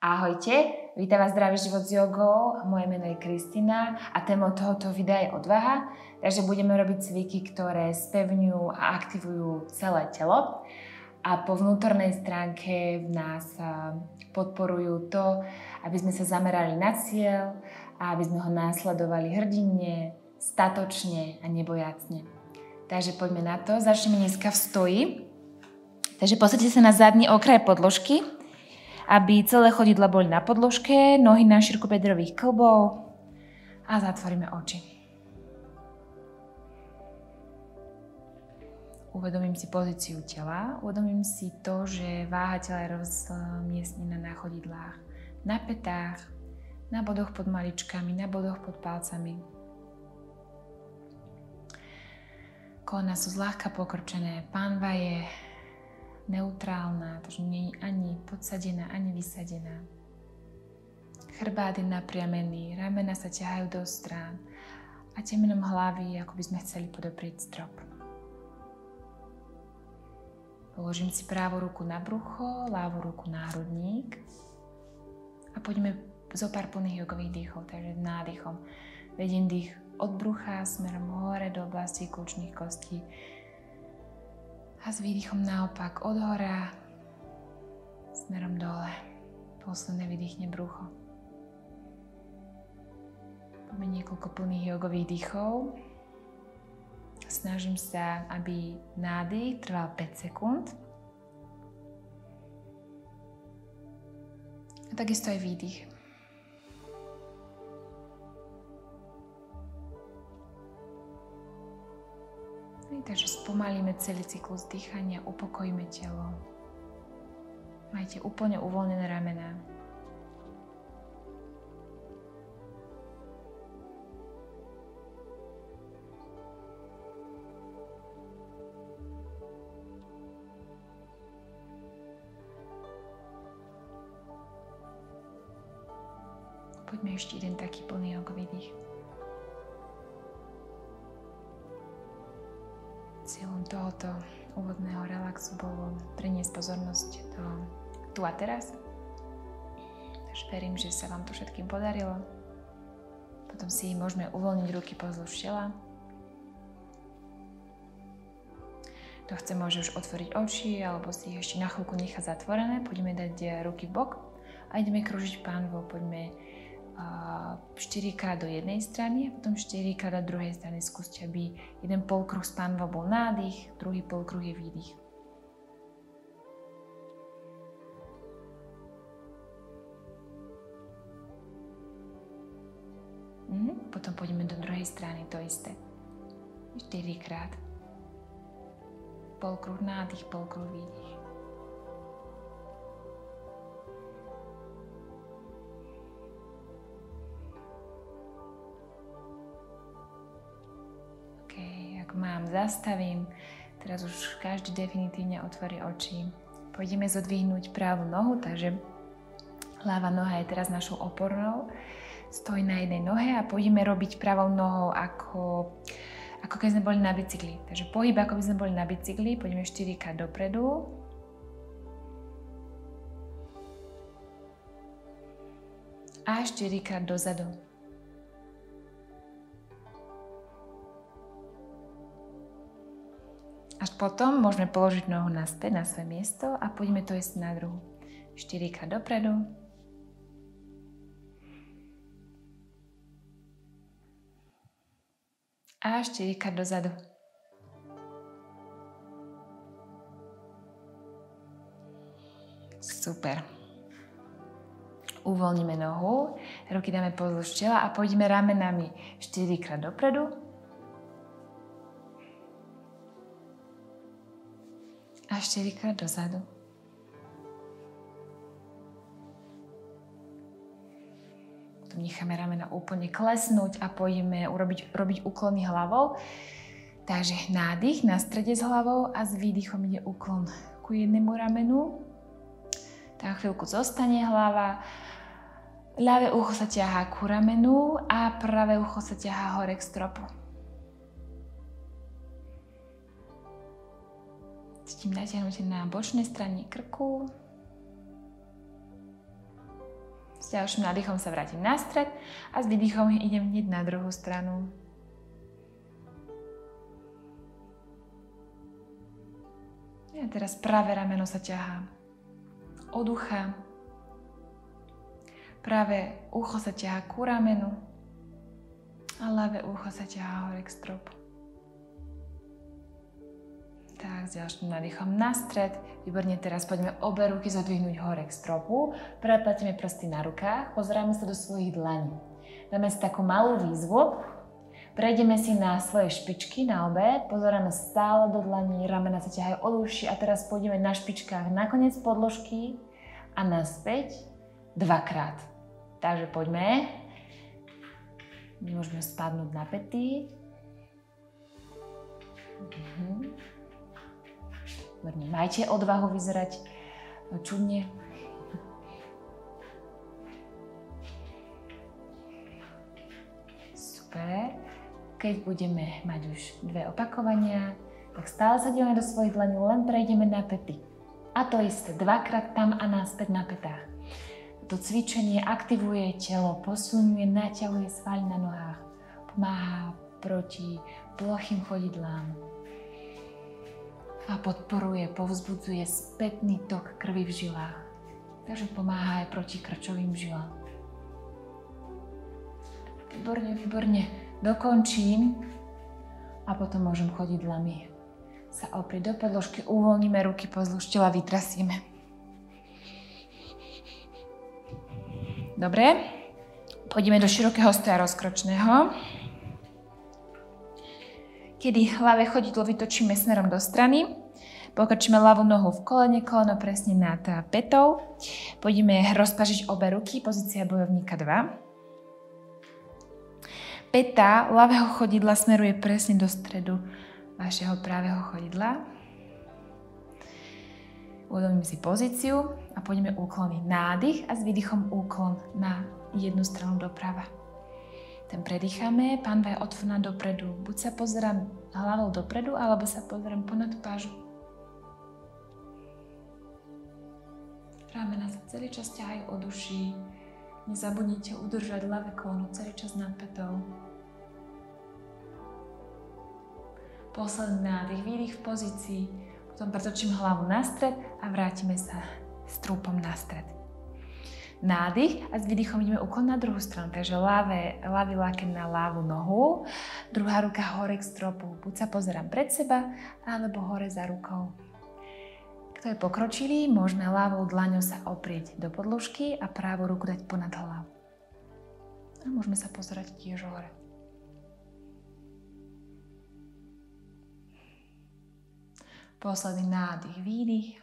Ahojte, vítam vás Zdravý život s jogou, moje meno je Kristina a témou tohoto videa je odvaha, takže budeme robiť cviky, ktoré spevňujú a aktivujú celé telo a po vnútornej stránke v nás podporujú to, aby sme sa zamerali na cieľ a aby sme ho následovali hrdinne, statočne a nebojacne. Takže poďme na to, začneme dneska v stoji. Takže posaďte sa na zadný okraj podložky, aby celé chodidla boli na podložke, nohy na šírku bedrových kĺbov a zatvoríme oči. Uvedomím si pozíciu tela, uvedomím si to, že váha tela je rozmiestnená na chodidlách, na pätách, na bodoch pod maličkami, na bodoch pod palcami. Kolena sú zľahka pokrčené, pánva je neutrálna, takže nie je ani podsadená, ani vysadená. Chrbát je napriamený, ramena sa ťahajú do strán a temenom hlavy, ako by sme chceli podoprieť strop. Položím si pravú ruku na brucho, ľavú ruku na hrudník a poďme zo pár plných jogových dýchov, takže nádychom. Vediem dých od brucha smerom hore do oblasti kľúčnych kostí. A s výdychom naopak od hora smerom dole. Posledné vydýchne brucho. Poďme niekoľko plných jogových dýchov. Snažím sa, aby nádych trval 5 sekúnd. A takisto aj výdych. Takže spomalíme celý cyklus dýchania, upokojíme telo. Majte úplne uvoľnené ramená. Poďme ešte jeden taký plný jogový dých. Cieľom tohoto úvodného relaxu bolo preniesť pozornosť do tu a teraz. Takže verím, že sa vám to všetkým podarilo. Potom si môžeme uvoľniť ruky pozdĺž tela. Kto chce, môže už otvoriť oči alebo si ich ešte na chvíľku nechať zatvorené. Poďme dať ruky v bok a ideme kružiť pánvou. Poďme 4 krát do jednej strany a potom 4 krát do druhej strany. Skúste, aby jeden polkruh z pánvou bol nádych, druhý polkruh je výdych. Potom pôjdeme do druhej strany, to isté. 4 krát. Polkruh nádych, polkruh výdych. Mám, zastavím. Teraz už každý definitívne otvorí oči. Pôjdeme zodvihnúť pravú nohu, takže ľavá noha je teraz našou opornou. Stojí na jednej nohe a pôjdeme robiť pravou nohou ako keď sme boli na bicykli. Takže pohyb, ako by sme boli na bicykli. Pôjdeme 4 krát dopredu. A 4 krát dozadu. Až potom môžeme položiť nohu naspäť na svoje miesto a poďme to isté na druhu. 4 krát dopredu. A 4 krát dozadu. Super. Uvoľníme nohu, ruky dáme pozdĺž tela a pôjdeme ramenami 4 krát dopredu. A 4 krát dozadu. Potom necháme ramena úplne klesnúť a pôjdeme robiť úklony hlavou. Takže nádych na strede s hlavou a s výdychom ide úklon ku jednému ramenu. Tak chvíľku zostane hlava. Ľavé ucho sa ťahá ku ramenu a pravé ucho sa ťahá hore k stropu. Cítim natiahnutie na bočnej strane krku. S ďalším nádychom sa vrátim na stred a s výdychom idem hneď na druhú stranu. A teraz pravé rameno sa ťahá od ucha. Pravé ucho sa ťahá ku ramenu a ľavé ucho sa ťahá hore k stropu. Tak, s ďalším nádychom na stred. Výborne, teraz poďme obe ruky zodvihnúť hore k stropu. Prepletíme prsty na rukách, pozeráme sa do svojich dlaní. Dáme si takú malú výzvu. Prejdeme si na svoje špičky na obe, pozeráme stále do dlaní, ramena sa ťahajú od uší a teraz pôjdeme na špičkách na koniec podložky a naspäť dvakrát. Takže poďme. Môžeme spadnúť na päty. Majte odvahu vyzerať čudne. Super. Keď budeme mať už 2 opakovania, tak stále sa dívame do svojich dlaní, len prejdeme na päty. A to isté, dvakrát tam a naspäť na pätách. To cvičenie aktivuje telo, posilňuje, naťahuje svaly na nohách, pomáha proti plochým chodidlám a podporuje, povzbudzuje spätný tok krvi v žilách. Takže pomáha aj proti krčovým žilám. Výborne, výborne. Dokončím a potom môžem chodidlami sa oprieť do podložky, uvoľníme ruky pozdĺž tela, vytrasieme. Dobre, pôjdeme do širokého stoja rozkročného, kedy ľavé chodidlo vytočíme smerom do strany, pokrčíme ľavú nohu v kolene, koleno presne nad pätou, pôjdeme rozpažiť obe ruky, pozícia bojovníka 2. Päta ľavého chodidla smeruje presne do stredu vašeho pravého chodidla. Uvedomíme si pozíciu a pôjdeme úklony. Nádych a s výdychom úklon na jednu stranu doprava. Ten predýchame, pánva je otvorená dopredu. Buď sa pozerám hlavou dopredu, alebo sa pozerám ponad pážu. Ramena sa celý čas ťahajú od uší. Nezabudnite udržať ľavé koleno celý čas nad pätou. Posledný nádych, výdych v pozícii. Potom pretočím hlavu na stred a vrátime sa s trúpom na stred. Nádych a s výdychom ideme úklon na druhú stranu. Takže ľavý lakeň na ľavú nohu, druhá ruka hore k stropu. Buď sa pozerám pred seba, alebo hore za rukou. Kto je pokročilý, môžeme ľavou dlaňou sa oprieť do podĺžky a pravú ruku dať ponad hlavu. A môžeme sa pozerať tiež hore. Posledný nádych, výdych.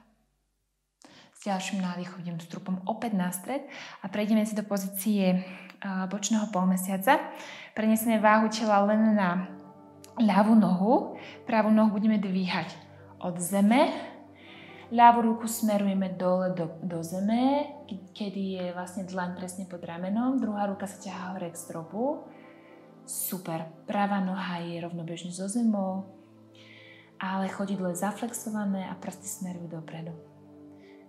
S ďalším nádychom idem s trupom opäť na stred a prejdeme si do pozície bočného polmesiaca. Preniesieme váhu tela len na ľavú nohu. Pravú nohu budeme dvíhať od zeme. Ľavú ruku smerujeme dole do zeme, kedy je vlastne dlaň presne pod ramenom. Druhá ruka sa ťahá hore k stropu. Super. Pravá noha je rovnobežne so zemou, ale chodidlo je zaflexované a prsty smerujú dopredu.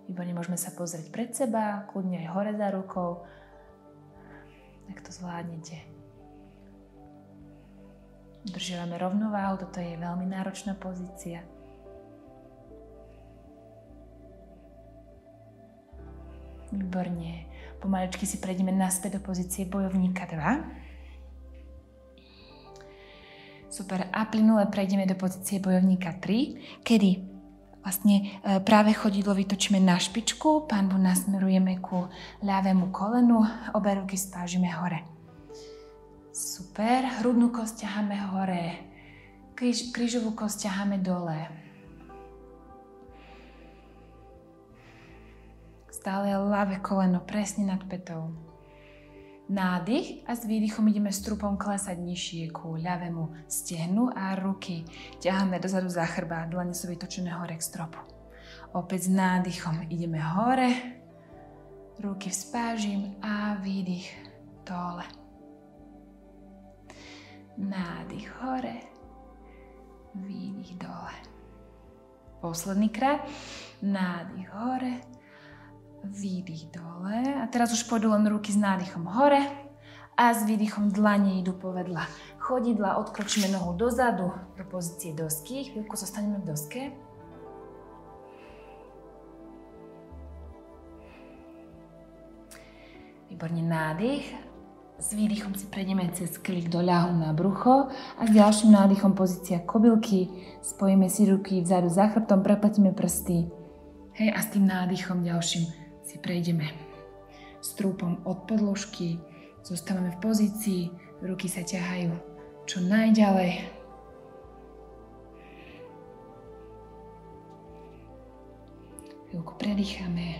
Výborne, môžeme sa pozrieť pred seba, kľudne aj hore za rukou. Tak to zvládnete. Udržiavame rovnováhu, toto je veľmi náročná pozícia. Výborne. Pomaličky si prejdeme naspäť do pozície bojovníka 2. Super. A plynule prejdeme do pozície bojovníka 3, kedy vlastne práve chodidlo vytočíme na špičku, pánvu nasmerujeme ku ľavému kolenu, obe ruky spážime hore. Super. Hrudnú kosť ťaháme hore, krížovú kosť ťaháme dole. Stále ľavé koleno presne nad pätou. Nádych a s výdychom ideme s trupom klesať nižšie ku ľavému stehnu a ruky ťaháme dozadu za chrbát, dlane sú vytočené hore k stropu. Opäť s nádychom ideme hore, ruky vzpážim a výdych dole. Nádych hore, výdych dole. Posledný krát, nádych hore, výdych dole. A teraz už pôjdu len ruky s nádychom hore a s výdychom dlane idú povedľa chodidla. Odkročíme nohu dozadu do pozície dosky. Chvíľku zostaneme v doske. Výborne, nádych. S výdychom si prejdeme cez klik do ľahu na brucho a s ďalším nádychom pozícia kobylky. Spojíme si ruky vzadu za chrbtom, prepletíme prsty. Hej, a s tým nádychom ďalším si prejdeme strúpom od podložky. Zostávame v pozícii, ruky sa ťahajú čo najďalej. Chvíľku predýchame.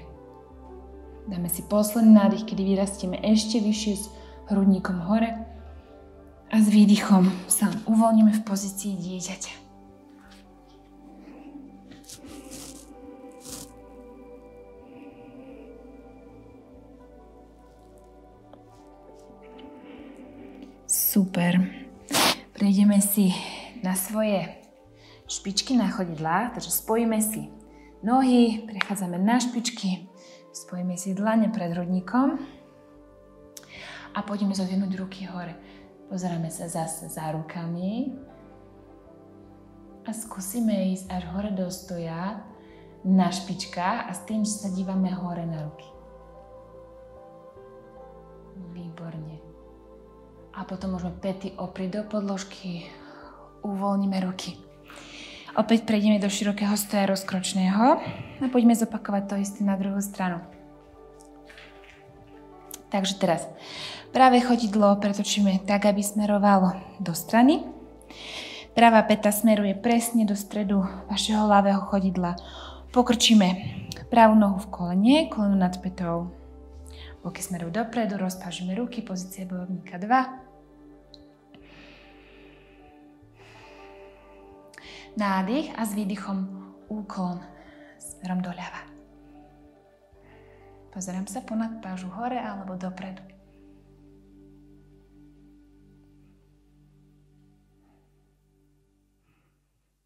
Dáme si posledný nádych, kedy vyrastieme ešte vyššie s hrudníkom hore a s výdychom sa uvoľníme v pozícii dieťaťa. Super. Prejdeme si na svoje špičky na chodidlách, takže spojíme si nohy, prechádzame na špičky, spojíme si dlane pred hrudníkom a pôjdeme zodvihnúť ruky hore. Pozeráme sa zase za rukami a skúsime ísť až hore do stoja na špičkách a s tým, že sa dívame hore na ruky. Výborne. A potom môžeme päty oprieť do podložky, uvoľníme ruky. Opäť prejdeme do širokého stoja rozkročného a poďme zopakovať to isté na druhú stranu. Takže teraz pravé chodidlo pretočíme tak, aby smerovalo do strany. Pravá päta smeruje presne do stredu vašeho ľavého chodidla. Pokrčíme pravú nohu v kolene, koleno nad pätou. Boky smerujú dopredu, rozpážime ruky, pozícia bojovníka 2. Nádych a s výdychom úklon smerom doľava. Pozerám sa ponad pážu hore alebo dopredu.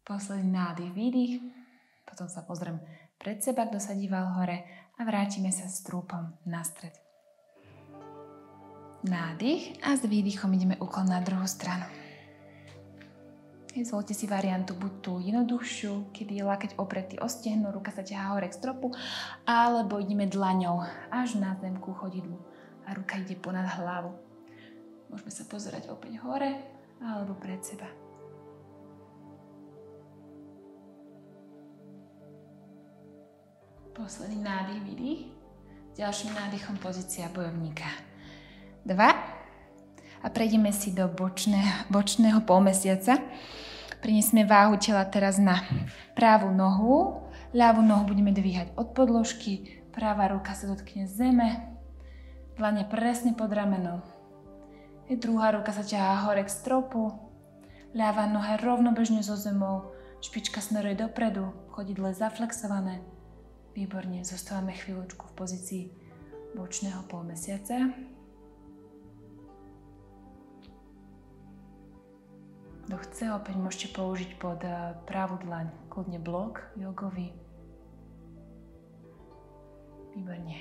Posledný nádych, výdych. Potom sa pozriem pred seba, kto sa díval hore a vrátime sa strúpom na stred. Nádych a s výdychom ideme úklon na druhú stranu. Zvolte si variantu buď tú jednoduchšiu, kedy je lakeť opretý o stehno, ruka sa ťahá hore k stropu, alebo ideme dlaňou až na zem ku chodidlu a ruka ide ponad hlavu. Môžeme sa pozerať opäť hore alebo pred seba. Posledný nádych, výdych. Ďalším nádychom pozícia bojovníka 2. A prejdeme si do bočného polmesiaca. Priniesme váhu tela teraz na pravú nohu. Ľavú nohu budeme dvíhať od podložky. Pravá ruka sa dotkne zeme. Dlane presne pod ramenom. Druhá ruka sa ťahá hore k stropu. Ľavá noha rovnobežne so zemou. Špička smeruje dopredu. Chodidlo je zaflexované. Výborne. Zostávame chvíľočku v pozícii bočného polmesiaca. Kto chce, opäť môžete použiť pod pravú dlaň kľudne blok jogový. Výborne.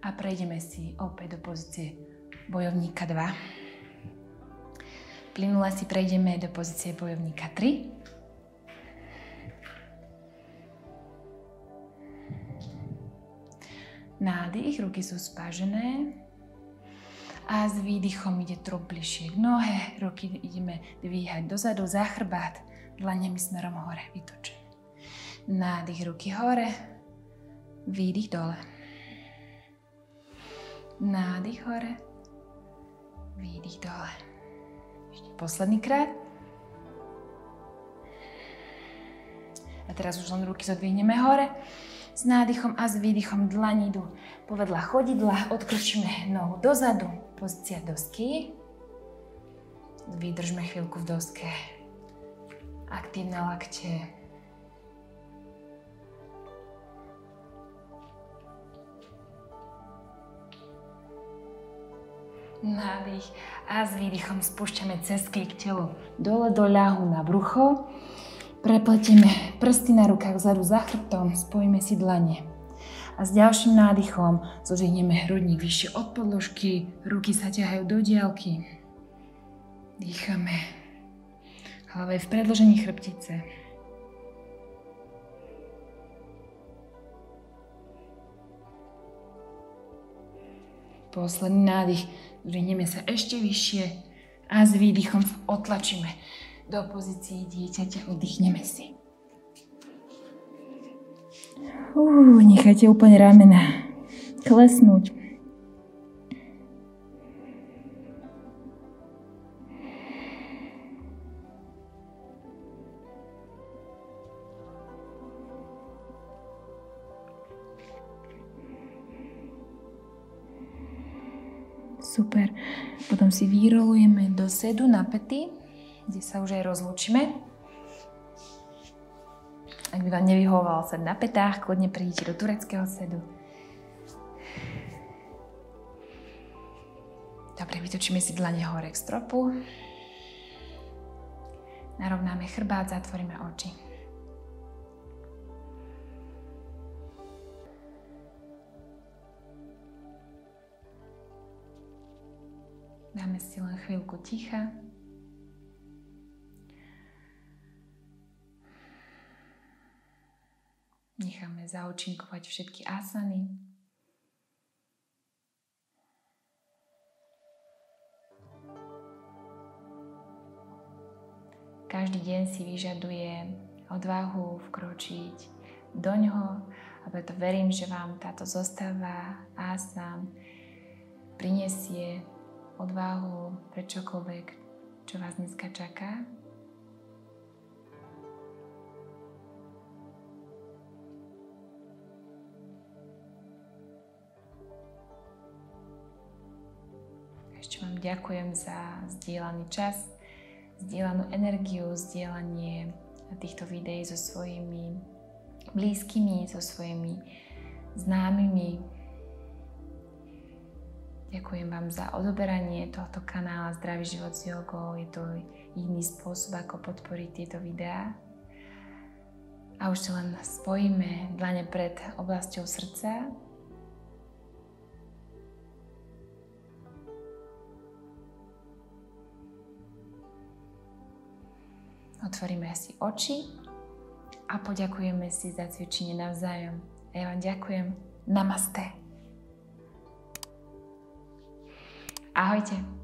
A prejdeme si opäť do pozície bojovníka 2. Plynule si prejdeme do pozície bojovníka 3. Nádych, ruky sú spážené. A s výdychom ide trup bližšie k nohe, ruky ideme dvíhať dozadu za chrbát, dlaňami smerom hore, vytočené. Nádych, ruky hore, výdych dole. Nádych hore, výdych dole. Ešte posledný krát. A teraz už len ruky zodvihneme hore. S nádychom a s výdychom dlaní idú povedľa chodidla, odkročíme nohu dozadu, pozícia dosky. Vydržme chvíľku v doske. Aktívne lakte. Nádych a s výdychom spúšťame cez klik telo dole do ľahu na brucho. Prepletieme prsty na rukách vzadu za chrbtom, spojíme si dlane. A s ďalším nádychom zodvihneme hrudník vyššie od podložky, ruky sa ťahajú do diaľky. Dýchame. Hlava je v predĺžení chrbtice. Posledný nádych. Zodvihneme sa ešte vyššie a s výdychom sa otlačíme do pozície dieťaťa. Oddychneme si. Nechajte úplne ramena klesnúť. Super. Potom si vyrolujeme do sedu na pety, kde sa už aj rozlúčime. Ak by vám nevyhovoval sed na petách, kľudne prídite do tureckého sedu. Dobre, vytočíme si dlane hore k stropu. Narovnáme chrbát, zatvoríme oči. Dáme si len chvíľku ticha. Necháme zaúčinkovať všetky asany. Každý deň si vyžaduje odvahu vkročiť doňho a preto verím, že vám táto zostava asan prinesie odvahu pre čokoľvek, čo vás dneska čaká. Ešte vám ďakujem za zdieľaný čas, zdieľanú energiu, zdieľanie týchto videí so svojimi blízkymi, so svojimi známymi. Ďakujem vám za odoberanie tohto kanála Zdravý život s jogou. Je to iný spôsob, ako podporiť tieto videá. A už si len spojíme dlane pred oblasťou srdca. Otvoríme si oči a poďakujeme si za cvičenie navzájom. A ja vám ďakujem. Namaste. Ahojte.